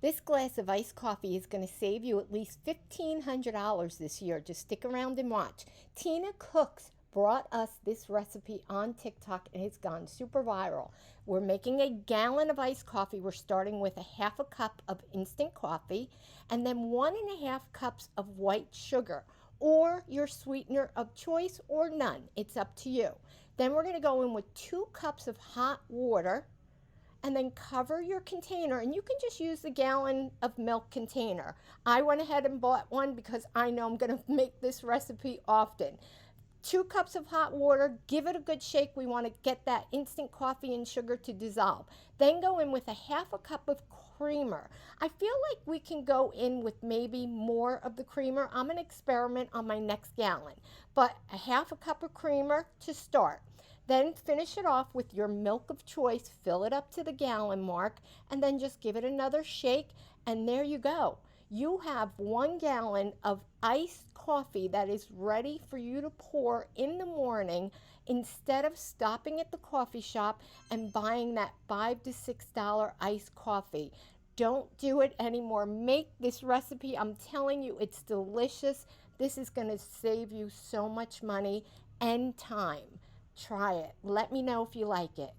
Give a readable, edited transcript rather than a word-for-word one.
This glass of iced coffee is going to save you at least $1,500 this year. Just stick around and watch. Tina Cooks brought us this recipe on TikTok and it's gone super viral. We're making a gallon of iced coffee. We're starting with a half a cup of instant coffee and then 1.5 cups of white sugar or your sweetener of choice or none. It's up to you. Then we're going to go in with 2 cups of hot water and then cover your container, and you can just use the gallon of milk container. I went ahead and bought one because I know I'm going to make this recipe often. 2 cups of hot water, give it a good shake. We want to get that instant coffee and sugar to dissolve. Then go in with a half a cup of creamer. I feel like we can go in with maybe more of the creamer. I'm going to experiment on my next gallon, but a half a cup of creamer to start. Then finish it off with your milk of choice, fill it up to the gallon mark, and then just give it another shake, and there you go. You have 1 gallon of iced coffee that is ready for you to pour in the morning instead of stopping at the coffee shop and buying that $5 to $6 iced coffee. Don't do it anymore. Make this recipe. I'm telling you, it's delicious. This is going to save you so much money and time. Try it. Let me know if you like it.